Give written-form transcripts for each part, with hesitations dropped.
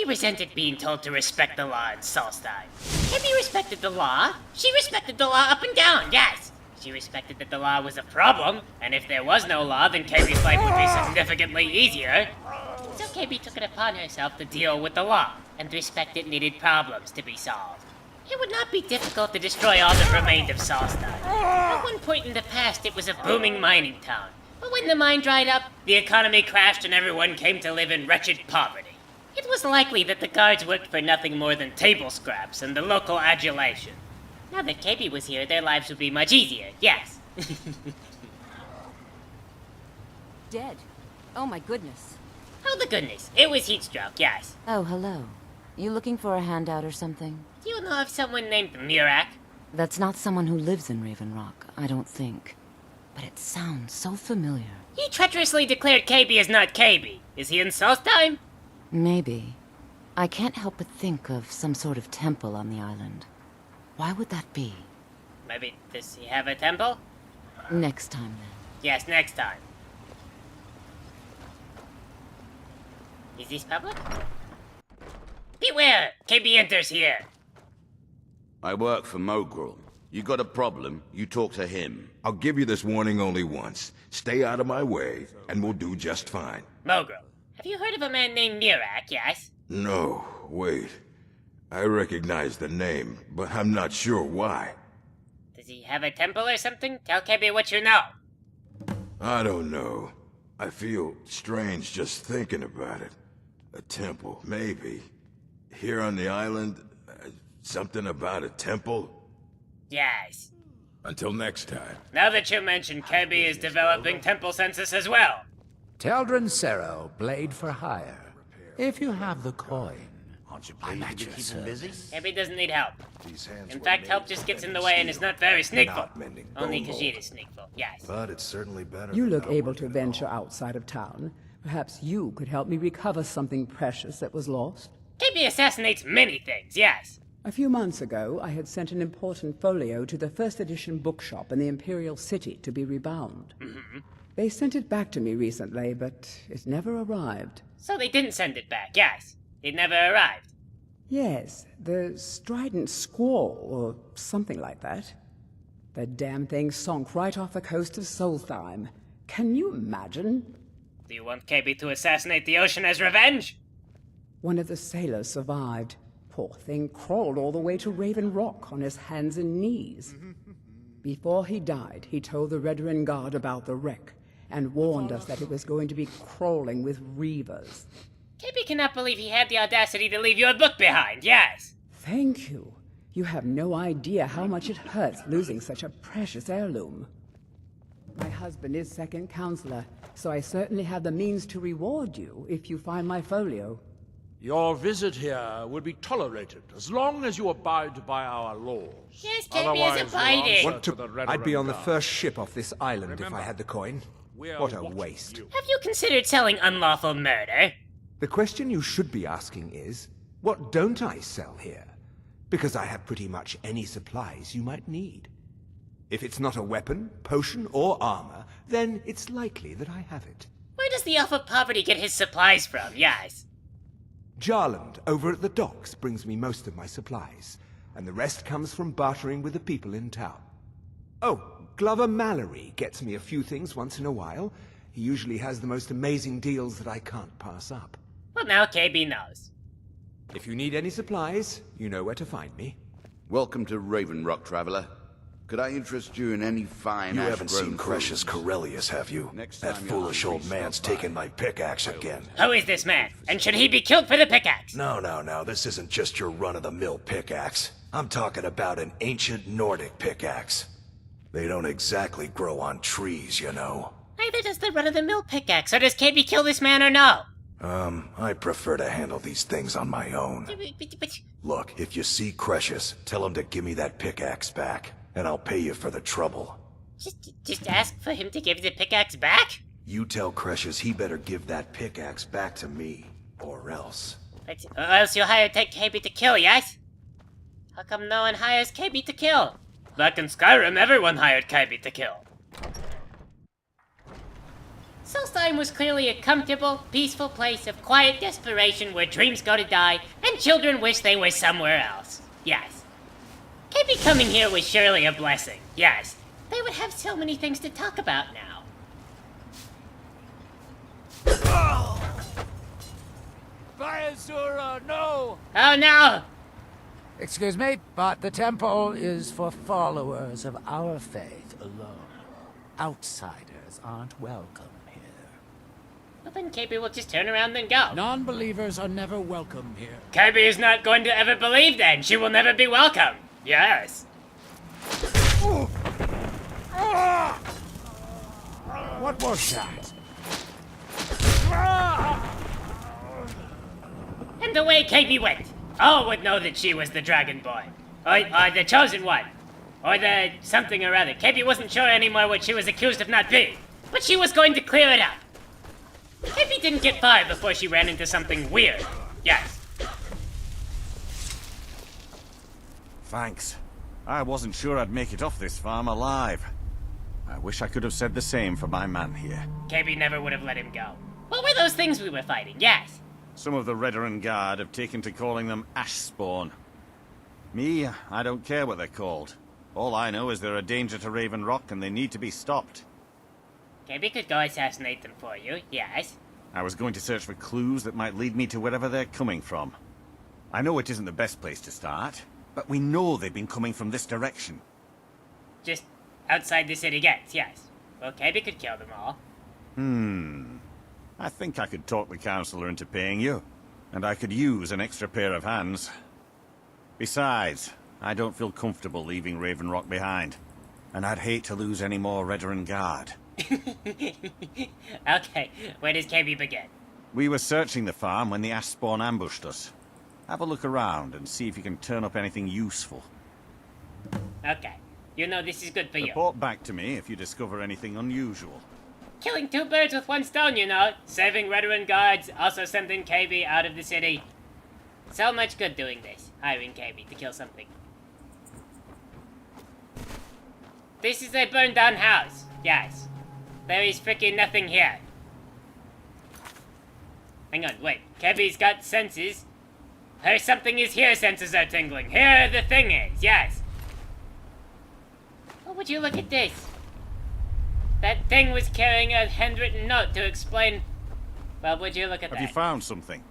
Kaybe resented being told to respect the law in Solstheim. Kaybe respected the law. She respected the law up and down, yes. She respected that the law was a problem, and if there was no law, then Kaybe's life would be significantly easier. So Kaybe took it upon herself to deal with the law, and respect it needed problems to be solved. It would not be difficult to destroy all that remained of Solstheim. At one point in the past, it was a booming mining town. But when the mine dried up, the economy crashed and everyone came to live in wretched poverty. It was likely that the guards worked for nothing more than table scraps and the local adulation. Now that Kaybe was here, their lives would be much easier, yes. Dead? Oh my goodness. Oh, the goodness. It was heat stroke, yes. Oh, hello. You looking for a handout or something? Do you know of someone named Miraak? That's not someone who lives in Raven Rock, I don't think. But it sounds so familiar. He treacherously declared Kaybe is not Kaybe. Is he in Solstheim? Maybe. I can't help but think of some sort of temple on the island. Why would that be? Maybe, does he have a temple? Next time, then. Yes, next time. Is this public? Beware! Kaybe enters here! I work for Mogrel. You got a problem, you talk to him. I'll give you this warning only once. Stay out of my way, and we'll do just fine. Mogrel. Have you heard of a man named Miraak, yes? No, wait. I recognize the name, but I'm not sure why. Does he have a temple or something? Tell Kaybe what you know. I don't know. I feel strange just thinking about it. A temple, maybe. Here on the island, something about a temple? Yes. Until next time. Now that you mention, Kaybe is developing temple census as well. Teldrin Sero, blade for hire. If you have the coin, I'm at your service. Kaybe doesn't need help. In fact, help just gets in the way and is not very sneakful. Only Khajiit is sneakful, yes. But it's certainly better. You look able to venture outside of town. Perhaps you could help me recover something precious that was lost? Kaybe assassinates many things, yes. A few months ago, I had sent an important folio to the first edition bookshop in the Imperial City to be rebound. They sent it back to me recently, but it never arrived. So they didn't send it back, yes. It never arrived. Yes, the strident squall, or something like that. The damn thing sunk right off the coast of Solstheim. Can you imagine? Do you want Kaybe to assassinate the ocean as revenge? One of the sailors survived. Poor thing crawled all the way to Raven Rock on his hands and knees. Before he died, he told the Redoran Guard about the wreck and warned us that it was going to be crawling with reavers. Kaybe cannot believe he had the audacity to leave your book behind, yes. Thank you. You have no idea how much it hurts losing such a precious heirloom. My husband is second counselor, so I certainly have the means to reward you if you find my folio. Your visit here will be tolerated as long as you abide by our laws. Yes, Kaybe Otherwise, is abiding. we'll answer to the Redoran I'd be on the Guard. first ship off this island if I Remember, had the coin. We are What a watching waste. you. Have you considered selling unlawful murder? The question you should be asking is, what don't I sell here? Because I have pretty much any supplies you might need. If it's not a weapon, potion, or armor, then it's likely that I have it. Where does the Elf of Poverty get his supplies from, yes? Jarland, over at the docks, brings me most of my supplies, and the rest comes from bartering with the people in town. Oh, Glover Mallory gets me a few things once in a while. He usually has the most amazing deals that I can't pass up. Well, now Kaybe knows. If you need any supplies, you know where to find me. Welcome to Raven Rock, traveler. Could I interest you in any fine You haven't ash-grown seen Precious fruits? Corellius, have you? Next That time you're foolish hungry, old man's stop by. taken my pickaxe again. Who is this man? And should he be killed for the pickaxe? No, this isn't just your run-of-the-mill pickaxe. I'm talking about an ancient Nordic pickaxe. They don't exactly grow on trees, you know. Neither does the run-of-the-mill pickaxe, or does Kaybe kill this man or no? I prefer to handle these things on my own. Look, if you see Precious, tell him to give me that pickaxe back, and I'll pay you for the trouble. Just ask for him to give the pickaxe back? You tell Precious he better give that pickaxe back to me, or else. Or else you hire Kaybe to kill, yes? How come no one hires Kaybe to kill? Back in Skyrim, everyone hired Kaybe to kill. Solstheim was clearly a comfortable, peaceful place of quiet desperation where dreams go to die and children wish they were somewhere else. Yes. Kaybe coming here was surely a blessing. Yes. They would have so many things to talk about now. Bayazura, no! Oh no! Excuse me, but the temple is for followers of our faith alone. Outsiders aren't welcome here. Well then Kaybe will just turn around and go. Non-believers are never welcome here. Kaybe is not going to ever believe then. She will never be welcome. Yes. What was that? And away Kaybe went. All would know that she was the Dragon Boy. Or the Chosen One. Or the something or other. Kaybe wasn't sure anymore what she was accused of not being. But she was going to clear it up. Kaybe didn't get far before she ran into something weird. Yes. Thanks. I wasn't sure I'd make it off this farm alive. I wish I could have said the same for my man here. Kaybe never would have let him go. What were those things we were fighting? Yes. Some of the Redoran Guard have taken to calling them ash spawn. Me, I don't care what they're called. All I know is they're a danger to Raven Rock and they need to be stopped. Kaybe could go assassinate them for you, yes. I was going to search for clues that might lead me to wherever they're coming from. I know it isn't the best place to start, but we know they've been coming from this direction. Just outside the city gates, yes. Well, Kaybe could kill them all. I think I could talk the Councillor into paying you, and I could use an extra pair of hands. Besides, I don't feel comfortable leaving Raven Rock behind, and I'd hate to lose any more Redoran Guard. Okay, where does Kaybe begin? We were searching the farm when the ash spawn ambushed us. Have a look around and see if you can turn up anything useful. Okay, you know this is good for you. Report back to me if you discover anything unusual. Killing two birds with one stone, you know. Saving Redoran guards, also sending Kaybe out of the city. So much good doing this. Hiring Kaybe to kill something. This is a burned down house. Yes. There is freaking nothing here. Hang on, wait. Kaybe's got senses. Her something is here senses are tingling. Here the thing is, yes. Oh, would you look at this? That thing was carrying a handwritten note to explain... Well, would you look at that? Have you found something?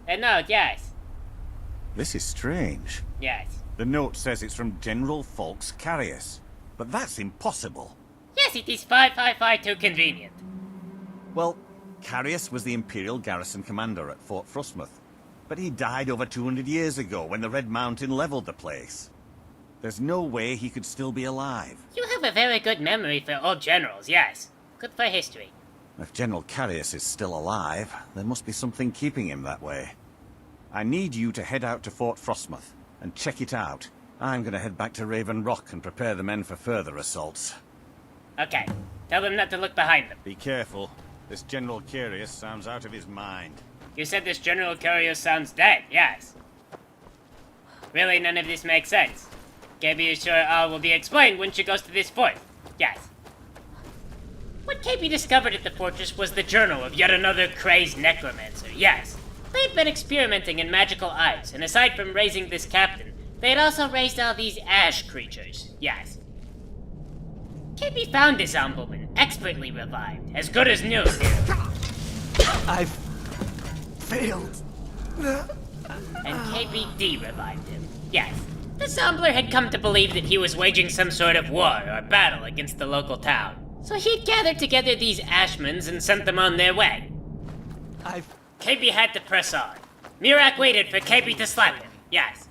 A note, yes. This is strange. Yes. The note says it's from General Folks Carius, but that's impossible. Yes, it is 555 too convenient. Well, Carius was the Imperial Garrison Commander at Fort Frostmoth, but he died over 200 years ago when the Red Mountain leveled the place. There's no way he could still be alive. You have a very good memory for old generals, yes. Good for history. If General Carius is still alive, there must be something keeping him that way. I need you to head out to Fort Frostmoth and check it out. I'm gonna head back to Raven Rock and prepare the men for further assaults. Okay. Tell them not to look behind them. Be careful. This General Carius sounds out of his mind. You said this General Curious sounds dead, yes. Really, none of this makes sense. Kaybe is sure all will be explained when she goes to this fort. Yes. What Kaybe discovered at the fortress was the journal of yet another crazed necromancer, yes. They had been experimenting in magical arts, and aside from raising this captain, they had also raised all these ash creatures, yes. Kaybe found this Ombleman, expertly revived, as good as new. I've failed. And Kaybe de-revived him, yes. The Zombler had come to believe that he was waging some sort of war or battle against the local town. So he'd gathered together these Ashmans and sent them on their way. Kaybe had to press on. Miraak waited for Kaybe to slap him, yes.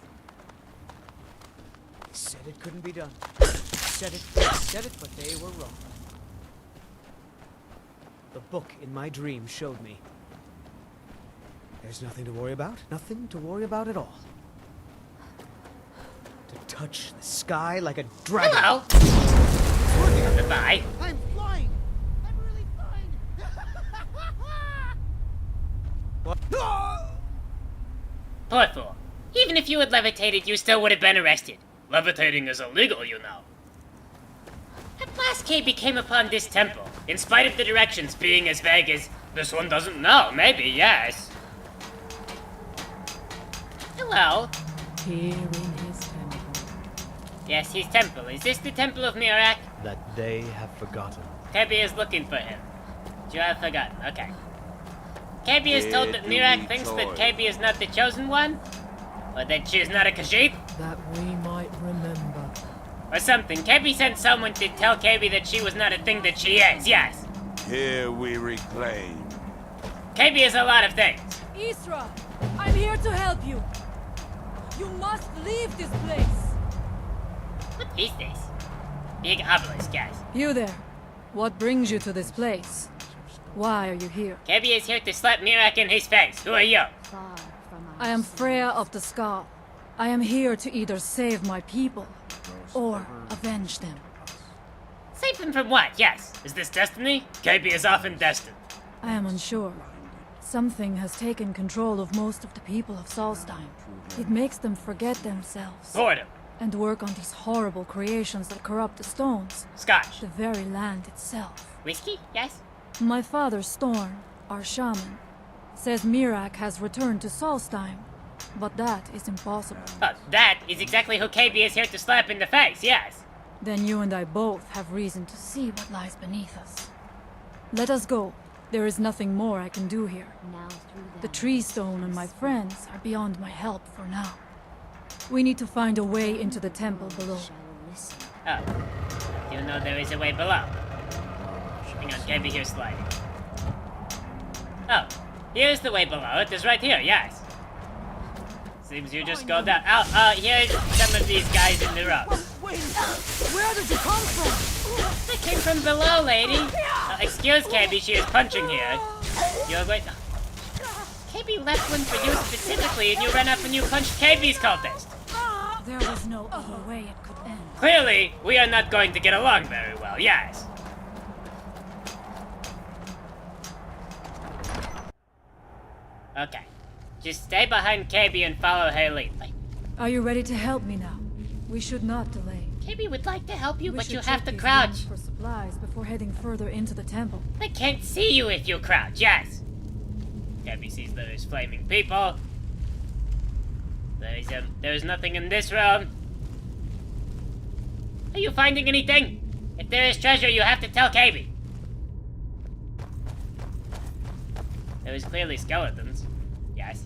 Said it couldn't be done. Said it, but they were wrong. The book in my dream showed me. There's nothing to worry about. Nothing to worry about at all. To touch the sky like a dragon. Hello. Goodbye. I'm flying. I'm really flying. What? Poor fool. Even if you had levitated, you still would have been arrested. Levitating is illegal, you know. At last Kaybe came upon this temple, in spite of the directions being as vague as this one doesn't know. Maybe, yes. Hello. Here in his temple. Yes, his temple. Is this the temple of Miraak? That they have forgotten. Kaybe is looking for him. You have forgotten. Okay. Kaybe is told that Miraak thinks that Kaybe is not the chosen one? Or that she is not a Khajiit? That we might remember. Or something. Kaybe sent someone to tell Kaybe that she was not a thing that she is, yes. Here we reclaim. Kaybe is a lot of things. Isra, I'm here to help you. You must leave this place. What is this? Big obelisk, guys. You there. What brings you to this place? Why are you here? Kaybe is here to slap Miraak in his face. Who are you? I am Freya of the Scar. I am here to either save my people or avenge them. Save them from what? Yes. Is this destiny? Kaybe is often destined. I am unsure. Something has taken control of most of the people of Solstheim. It makes them forget themselves. Boredom. And work on these horrible creations that corrupt the stones. Scotch. The very land itself. Whiskey? Yes? My father, Storm, our shaman, says Miraak has returned to Solstheim. But that is impossible. That is exactly who Kaybe is here to slap in the face, yes. Then you and I both have reason to see what lies beneath us. Let us go. There is nothing more I can do here. The tree stone and my friends are beyond my help for now. We need to find a way into the temple below. Oh. You know there is a way below. Hang on, Kaybe here sliding. Oh. Here's the way below. It is right here, yes. Seems you just go down. Oh, here's some of these guys in the row. Wait, where did you come from? I came from below, lady. Excuse Kaybe, she is punching here. You're going. Kaybe left one for you specifically, and you ran up and you punched Kaybe's cultist. There was no other way it could end. Clearly, we are not going to get along very well, yes. Okay. Just stay behind Kaybe and follow her lead. Are you ready to help me now? We should not delay. Kaybe would like to help you, but you should have check to these crouch. rooms for supplies before heading further into the temple. I can't see you if you crouch, yes. Kaybe sees there's flaming people. There's nothing in this room. Are you finding anything? If there is treasure, you have to tell Kaybe. There is clearly skeletons. Yes.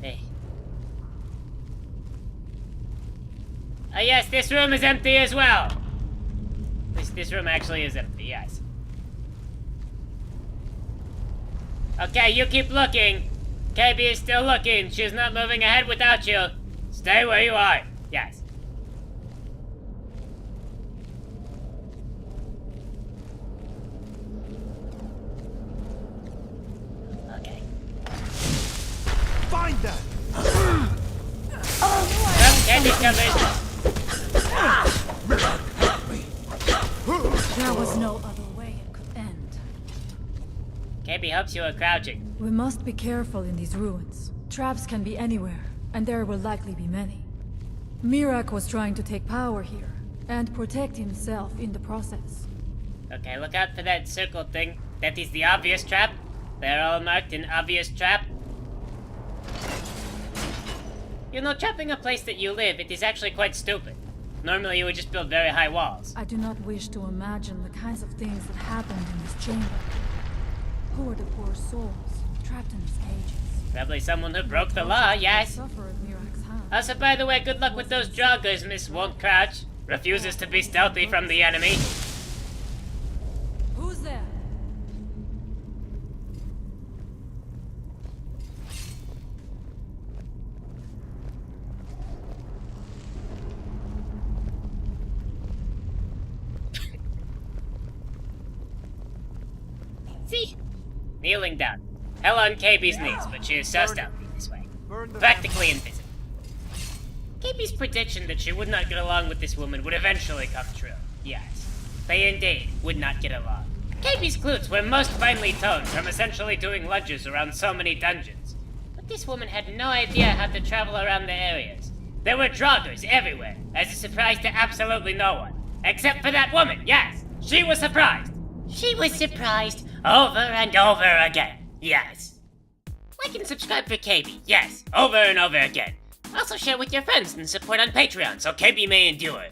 Hey. Oh yes, this room is empty as well. This room actually is empty, yes. Okay, you keep looking. Kaybe is still looking. She's not moving ahead without you. Stay where you are. Yes. Okay. Find them! Oh, Kaybe's covered. There was no other way it could end. Kaybe hopes you are crouching. We must be careful in these ruins. Traps can be anywhere, and there will likely be many. Miraak was trying to take power here, and protect himself in the process. Okay, look out for that circle thing. That is the obvious trap. They're all marked in obvious trap. You know, trapping a place that you live, it is actually quite stupid. Normally you would just build very high walls. I do not wish to imagine the kinds of things that happened in this chamber. Who are the poor souls trapped in these cages? Probably someone who broke the law, yes. Suffer at Miraak's hand. Also, by the way, good luck with those joggers, Miss Won't Crouch. Refuses to be stealthy from the enemy. Who's there? See? Kneeling down. Hell on Kaybe's knees, but she is so stealthy this way. Practically invisible. Kaybe's prediction that she would not get along with this woman would eventually come true. Yes. They indeed would not get along. Kaybe's glutes were most finely toned from essentially doing lunges around so many dungeons. But this woman had no idea how to travel around the areas. There were draugrs everywhere, as a surprise to absolutely no one. Except for that woman, yes. She was surprised. She was surprised over and over again, yes. Like and subscribe for Kaybe, yes, over and over again. Also share with your friends and support on Patreon so Kaybe may endure.